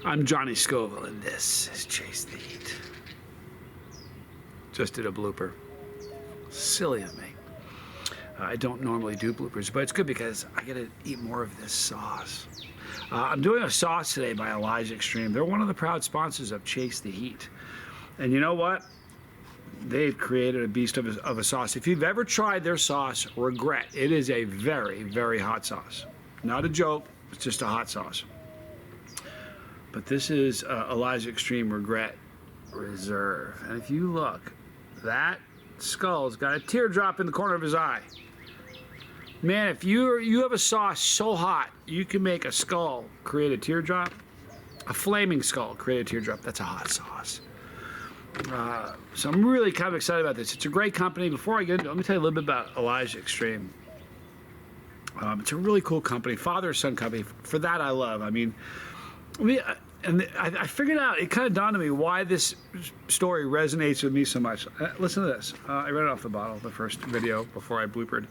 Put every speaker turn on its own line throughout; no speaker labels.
I'm Johnny Scoville, and this is Chase the Heat. Just did a blooper. Silly of me. I don't normally do bloopers, but it's good because I get to eat more of this sauce. I'm doing a sauce today by Elijah Extreme. They're one of the proud sponsors of Chase the Heat. And you know what? They've created a beast of a sauce. If you've ever tried their sauce, regret. It is a very, very hot sauce. Not a joke, it's just a hot sauce. But this is Elijah Extreme Regret Reserve. And if you look, that skull's got a teardrop in the corner of his eye. Man, if you have a sauce so hot, you can make a skull create a teardrop. A flaming skull create a teardrop. That's a hot sauce. So I'm really kind of excited about this. It's a great company. Before I get into it, let me tell you a little bit about Elijah Extreme. It's a really cool company, father-son company. For that, I love. I figured out, it kind of dawned on me why this story resonates with me so much. Listen to this. I read it off the bottle, the first video before I bloopered.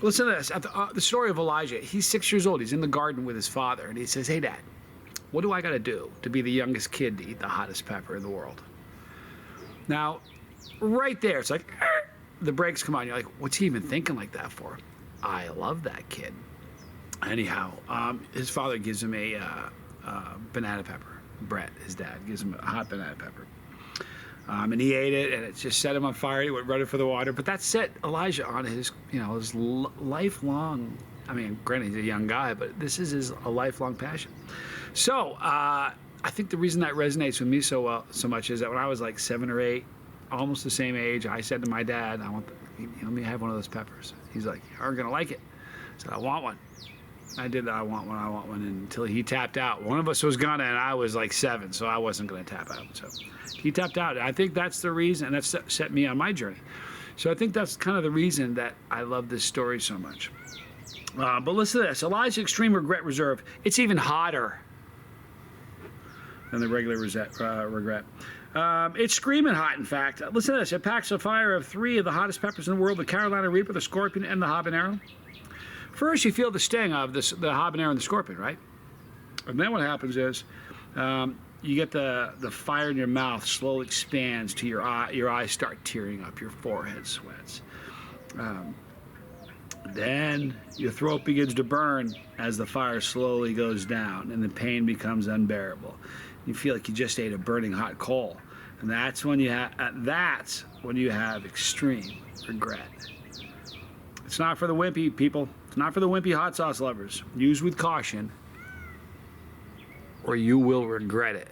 Listen to this. The story of Elijah. He's 6 years old. He's in the garden with his father, and he says, "Hey, Dad, what do I got to do to be the youngest kid to eat the hottest pepper in the world?" Now, right there, it's like, the brakes come on. You're like, what's he even thinking like that for? I love that kid. Anyhow, his father gives him a banana pepper. Brett, his dad, gives him a hot banana pepper. And he ate it, and it just set him on fire. He went running for the water. But that set Elijah on his lifelong, granted, he's a young guy, but this is a lifelong passion. So, I think the reason that resonates with me so much is that when I was like 7 or 8, almost the same age, I said to my dad, let me have one of those peppers. He's like, "You aren't going to like it." I said, "I want one." I did. I want one, until he tapped out. One of us was gonna, and I was like 7, so I wasn't gonna tap out. So he tapped out. I think that's the reason, and that's set me on my journey. So I think that's kind of the reason that I love this story so much. But listen to this. Elijah Extreme Regret Reserve. It's even hotter than the regular regret. It's screaming hot, in fact. Listen to this. It packs a fire of 3 of the hottest peppers in the world: the Carolina Reaper, the Scorpion, and the Habanero. First, you feel the sting of the habanero and the scorpion, right? And then what happens is you get the fire in your mouth slowly expands to your eye. Your eyes start tearing up. Your forehead sweats. Then your throat begins to burn as the fire slowly goes down, and the pain becomes unbearable. You feel like you just ate a burning hot coal, and that's when you have extreme regret. It's not for the wimpy people. It's not for the wimpy hot sauce lovers. Use with caution, or you will regret it.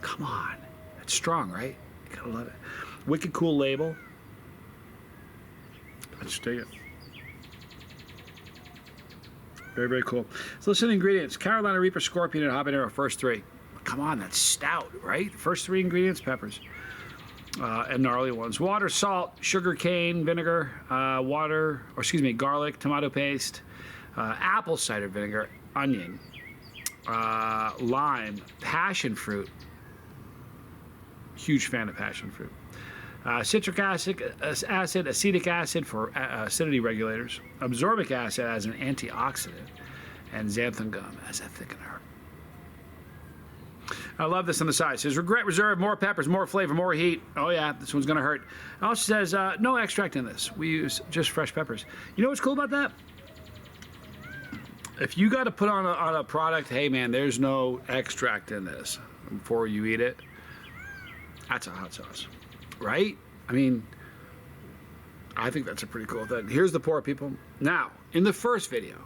Come on. It's strong, right? You gotta love it. Wicked cool label. Let's dig it. Very, very cool. So listen to the ingredients. Carolina Reaper, Scorpion, and Habanero, first 3. Come on, that's stout, right? First 3 ingredients, peppers. And gnarly ones. Water, salt, sugar cane, vinegar, garlic, tomato paste, apple cider vinegar, onion, lime, passion fruit. Huge fan of passion fruit. Citric acid, acetic acid for acidity regulators, absorbic acid as an antioxidant, and xanthan gum as a thickener. I love this on the side. It says, Regret Reserve, more peppers, more flavor, more heat. Oh yeah, this one's gonna hurt. It also says, no extract in this. We use just fresh peppers. You know what's cool about that? If you gotta put on a product, hey man, there's no extract in this before you eat it, that's a hot sauce, right? I think that's a pretty cool thing. Here's the pour, people. Now, in the first video,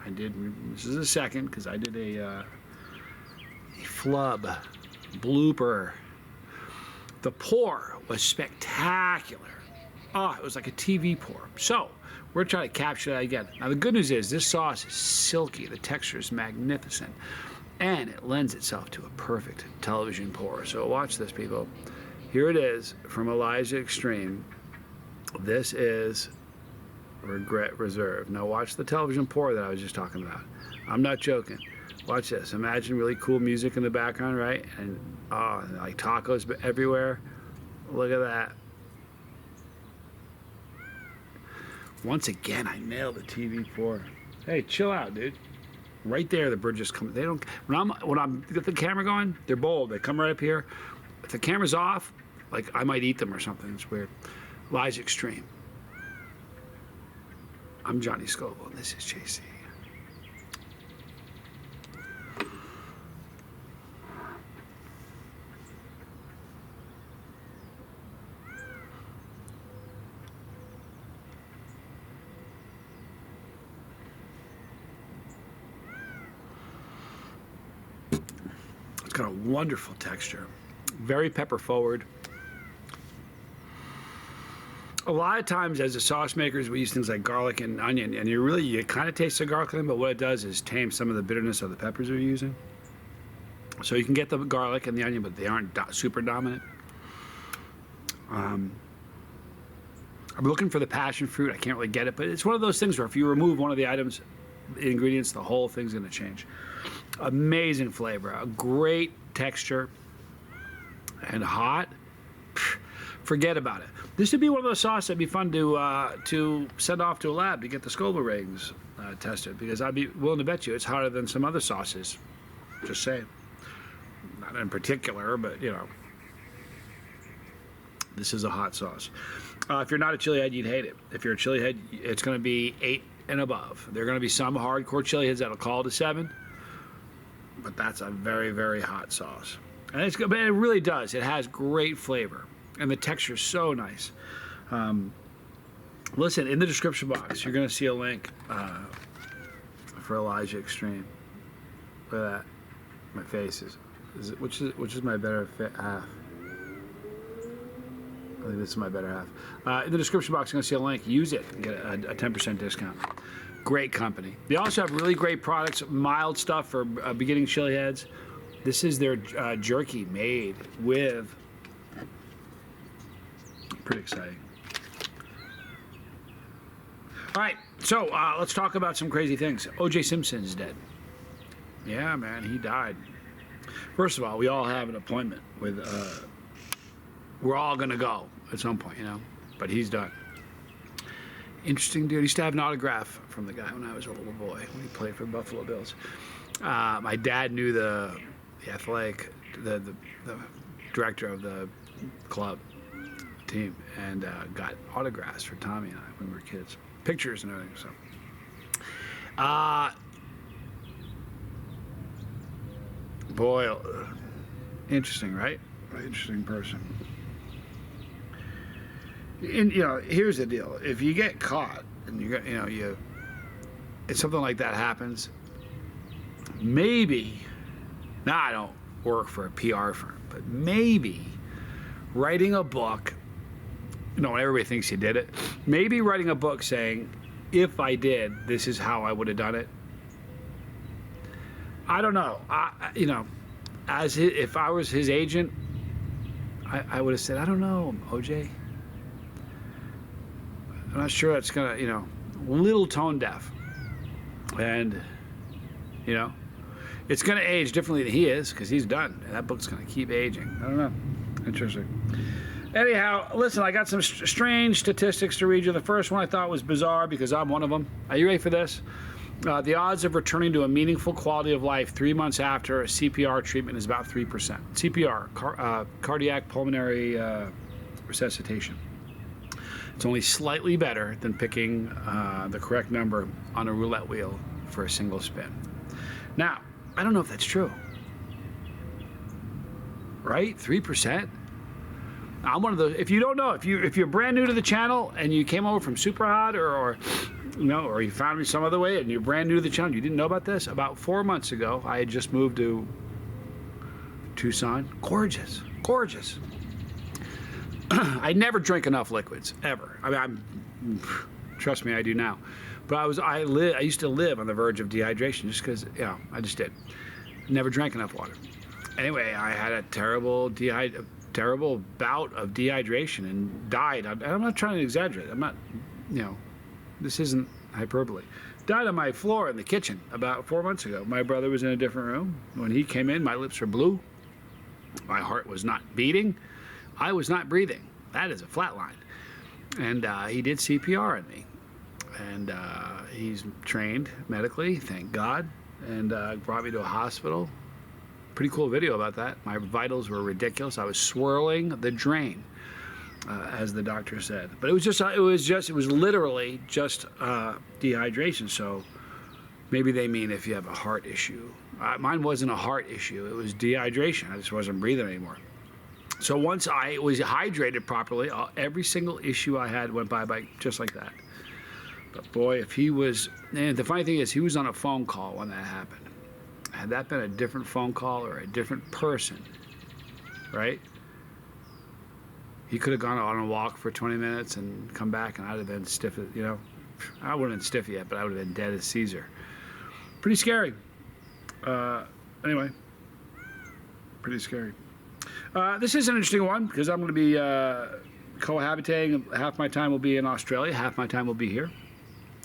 this is the second, because I did a flub blooper. The pour was spectacular. Oh, it was like a TV pour. So we're trying to capture that again. Now the good news is this sauce is silky. The texture is magnificent, and it lends itself to a perfect television pour. So watch this, people. Here it is from Elijah Extreme. This is Regret Reserve. Now watch the television pour that I was just talking about. I'm not joking. Watch this. Imagine really cool music in the background, right? And like tacos everywhere. Look at that. Once again, I nailed the TV pour. Hey, chill out, dude. right there, the bird just comes. They don't. When I'm got the camera going, they're bold. They come right up here. If the camera's off, like I might eat them or something. It's weird. Lies extreme. I'm Johnny Scoville, and this is JC. It's got a wonderful texture, very pepper forward. A lot of times as a sauce makers, we use things like garlic and onion, and you kind of taste the garlic in them, but what it does is tame some of the bitterness of the peppers we're using. So you can get the garlic and the onion, but they aren't super dominant. I'm looking for the passion fruit. I can't really get it, but it's one of those things where if you remove one of the items, the ingredients, the whole thing's going to change. Amazing flavor, a great texture, and hot. Forget about it. This would be one of those sauces that'd be fun to send off to a lab to get the Scoville ratings tested, because I'd be willing to bet you it's hotter than some other sauces. Just saying. Not in particular, but you know, this is a hot sauce. If you're not a chili head, you'd hate it. If you're a chili head, it's going to be 8 and above. There are going to be some hardcore chili heads that'll call it a 7, but that's a very, very hot sauce. And it's good, but it really does. It has great flavor. And the texture is so nice. Listen, in the description box, you're going to see a link for Elijah Extreme. Look at that. My face which is my better half? I think this is my better half. In the description box, you're going to see a link. Use it and get a 10% discount. Great company. They also have really great products, mild stuff for beginning chili heads. This is their jerky made with... Pretty exciting. All right, so let's talk about some crazy things. O.J. Simpson's dead. Yeah, man, he died. First of all, we all have an appointment with, we're all going to go at some point, you know, but he's done. Interesting dude. I used to have an autograph from the guy when I was a little boy, when he played for the Buffalo Bills. My dad knew the athletic, the director of the club team, and got autographs for Tommy and I when we were kids, pictures and everything. So boy, interesting, right? Interesting person. And you know, here's the deal: if you get caught and if something like that happens, maybe, now I don't work for a PR firm, but maybe writing a book, you know, everybody thinks you did it. Maybe writing a book saying, if I did, this is how I would have done it. I don't know. You know, if I was his agent, I would have said, I don't know, OJ. I'm not sure that's gonna, you know, little tone deaf. And, you know, it's gonna age differently than he is, because he's done. And that book's gonna keep aging. I don't know. Interesting. Anyhow, listen, I got some strange statistics to read you. The first one I thought was bizarre because I'm one of them. Are you ready for this? The odds of returning to a meaningful quality of life 3 months after a CPR treatment is about 3%. CPR, cardiac pulmonary resuscitation. It's only slightly better than picking the correct number on a roulette wheel for a single spin. Now, I don't know if that's true. Right? 3%? I'm one of those. If you don't know, if you're brand new to the channel and you came over from Super Hot or you know, or you found me some other way and you're brand new to the channel, you didn't know about this. About 4 months ago, I had just moved to Tucson. Gorgeous, gorgeous. I never drink enough liquids ever. I mean, trust me, I do now. But I used to live on the verge of dehydration just because, you know, I just did. Never drank enough water. Anyway, I had a terrible bout of dehydration and died. I'm not trying to exaggerate. I'm not, you know, this isn't hyperbole. Died on my floor in the kitchen about 4 months ago. My brother was in a different room. When he came in, my lips were blue. My heart was not beating. I was not breathing. That is a flat line. And he did CPR on me. And he's trained medically, thank God. and brought me to a hospital. Pretty cool video about that. My vitals were ridiculous. I was swirling the drain, as the doctor said. But it was literally just dehydration. So maybe they mean if you have a heart issue. Mine wasn't a heart issue. It was dehydration. I just wasn't breathing anymore. So once I was hydrated properly, every single issue I had went by just like that. But boy, if he was, and the funny thing is, he was on a phone call when that happened. Had that been a different phone call or a different person, right? He could have gone on a walk for 20 minutes and come back, and I'd have been stiff, you know. I wouldn't have been stiff yet, but I would have been dead as Caesar. Pretty scary. Anyway, pretty scary. This is an interesting one because I'm going to be cohabitating. Half my time will be in Australia, half my time will be here.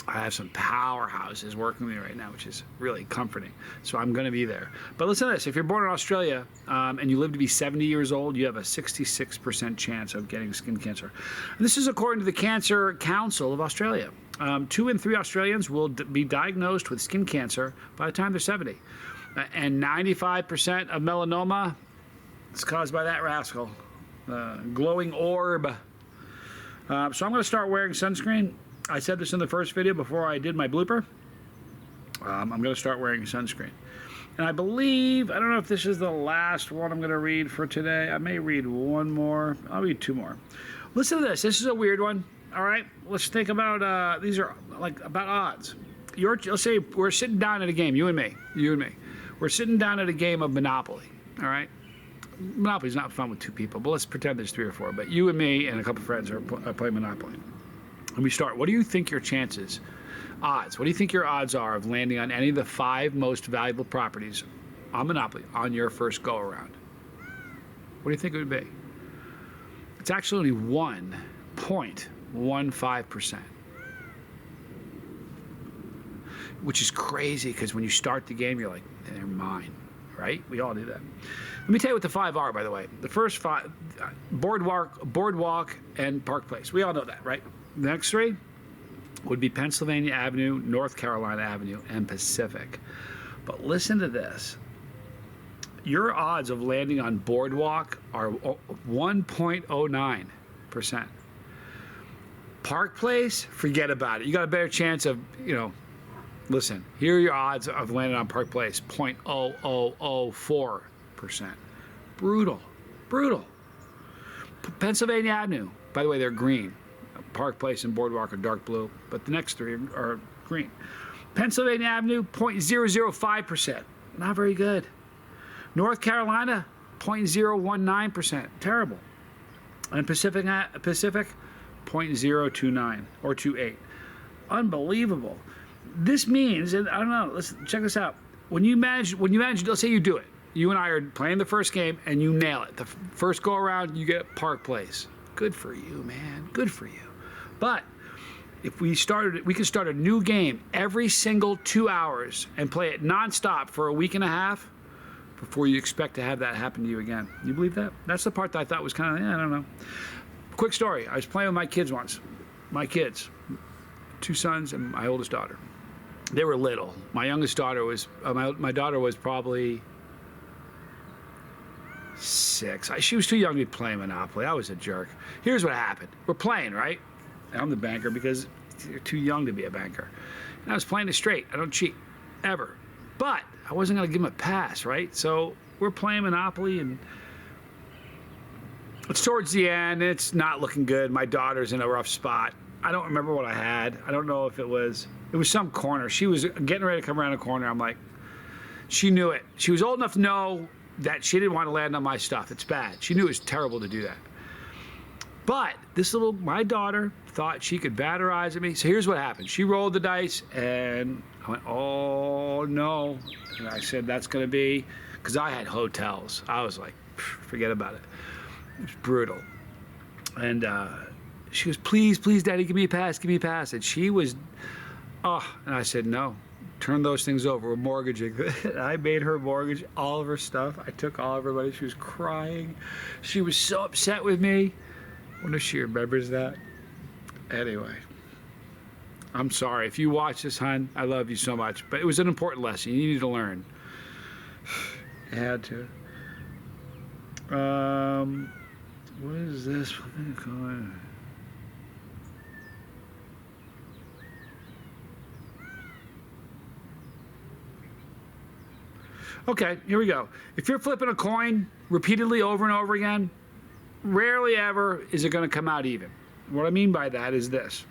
I have some powerhouses working with me right now, which is really comforting. So I'm going to be there. But listen to this. If you're born in Australia and you live to be 70 years old, you have a 66% chance of getting skin cancer. And this is according to the Cancer Council of Australia. 2 in 3 Australians will be diagnosed with skin cancer by the time they're 70. And 95% of melanoma is caused by that rascal. Glowing orb. So I'm going to start wearing sunscreen. I said this in the first video before I did my blooper. I'm going to start wearing sunscreen. And I believe, I don't know if this is the last one I'm going to read for today. I may read one more. I'll read 2 more. Listen to this. This is a weird one. All right. Let's think about, these are like about odds. Let's say we're sitting down at a game, you and me. We're sitting down at a game of Monopoly. All right. Monopoly's not fun with 2 people, but let's pretend there's 3 or 4. But you and me and a couple friends are playing Monopoly. And we start. What do you think your chances, odds? What do you think your odds are of landing on any of the 5 most valuable properties on Monopoly on your first go around? What do you think it would be? It's actually only 1.15%, which is crazy because when you start the game, you're like, they're mine, right? We all do that. Let me tell you what the 5 are, by the way. The first 5, Boardwalk, and Park Place. We all know that, right? The next 3 would be Pennsylvania Avenue, North Carolina Avenue, and Pacific. But listen to this. Your odds of landing on Boardwalk are 1.09%. Park Place, forget about it. You got a better chance of, listen, here are your odds of landing on Park Place, 0.0004%. Brutal. Pennsylvania Avenue, by the way, they're green. Park Place and Boardwalk are dark blue, but the next 3 are green. Pennsylvania Avenue, 0.005%. Not very good. North Carolina, 0.019%. Terrible. And Pacific, 0.029 or 28. Unbelievable. This means, and I don't know, let's check this out. When you manage, let's say you do it. You and I are playing the first game and you nail it. The first go around, you get Park Place. Good for you, man. Good for you. But if we could start a new game every single 2 hours and play it nonstop for a week and a half before you expect to have that happen to you again. You believe that? That's the part that I thought was kind of, I don't know. Quick story. I was playing with my kids once. My kids, 2 sons and my oldest daughter. They were little. My youngest daughter was, my daughter was probably 6. She was too young to be playing Monopoly. I was a jerk. Here's what happened. We're playing, right? I'm the banker because you're too young to be a banker. And I was playing it straight. I don't cheat, ever. But I wasn't going to give him a pass, right? So we're playing Monopoly, and it's towards the end. It's not looking good. My daughter's in a rough spot. I don't remember what I had. I don't know if it was some corner. She was getting ready to come around a corner. I'm like, she knew it. She was old enough to know that she didn't want to land on my stuff. It's bad. She knew it was terrible to do that. But my daughter thought she could batterize at me. So here's what happened. She rolled the dice, and I went, oh, no. And I said, that's going to be, because I had hotels. I was like, forget about it. It was brutal. And she goes, please, Daddy, give me a pass. And she was, and I said, no. Turn those things over. We're mortgaging. I made her mortgage all of her stuff. I took all of her money. She was crying. She was so upset with me. I wonder if she remembers that. Anyway, I'm sorry. If you watch this, hon, I love you so much. But it was an important lesson. You needed to learn. I had to. What is this? What do you call it? Okay, here we go. If you're flipping a coin repeatedly over and over again, rarely ever is it going to come out even. What I mean by that is this.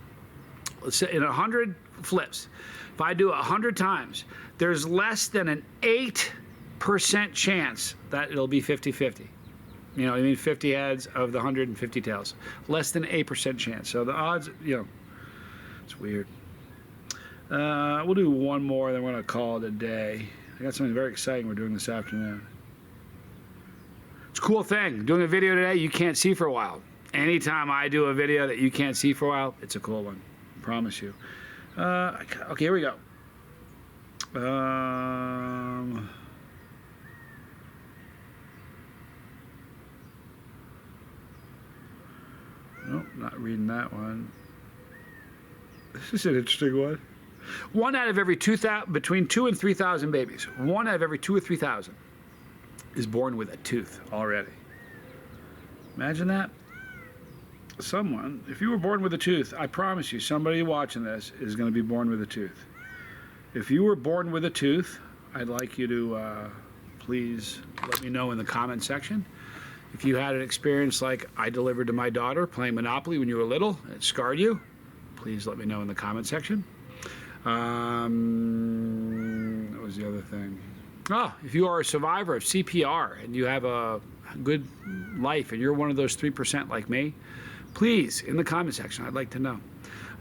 Let's say in 100 flips, if I do it 100 times, there's less than an 8% chance that it'll be 50-50. You know, I mean 50 heads of the 150 tails. Less than 8% chance. So the odds, you know, it's weird. We'll do one more, then we're going to call it a day. I got something very exciting we're doing this afternoon. It's a cool thing. Doing a video today you can't see for a while. Anytime I do a video that you can't see for a while, it's a cool one. I promise you. Okay, here we go. Nope, not reading that one. This is an interesting one. One out of every 2,000, between 2,000 and 3,000 babies, one out of every 2,000 or 3,000 is born with a tooth already. Imagine that. Someone, if you were born with a tooth, I promise you, somebody watching this is going to be born with a tooth. If you were born with a tooth, I'd like you to please let me know in the comment section. If you had an experience like I delivered to my daughter playing Monopoly when you were little, and it scarred you, please let me know in the comment section. What was the other thing? Oh, if you are a survivor of CPR and you have a good life and you're one of those 3% like me, please, in the comment section, I'd like to know.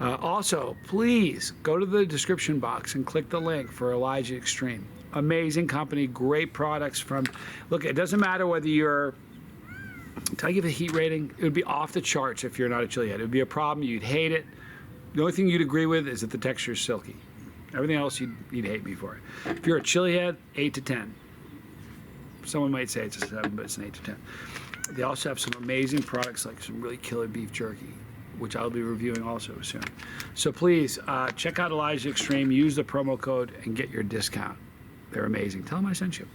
Also, please go to the description box and click the link for Elijah Extreme. Amazing company, great products from, look, it doesn't matter whether you're, can I give a heat rating? It would be off the charts if you're not a chili head. It would be a problem, you'd hate it. The only thing you'd agree with is that the texture is silky. Everything else, you'd hate me for it. If you're a chili head, 8 to 10. Someone might say it's a 7, but it's an 8 to 10. They also have some amazing products like some really killer beef jerky, which I'll be reviewing also soon. So please, check out Elijah Extreme, use the promo code, and get your discount. They're amazing. Tell them I sent you.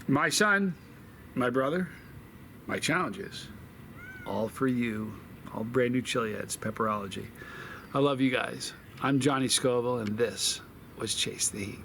My son, my brother, my challenges, all for you. All brand new chili heads, Pepperology. I love you guys. I'm Johnny Scoville, and this was Chase the Heat.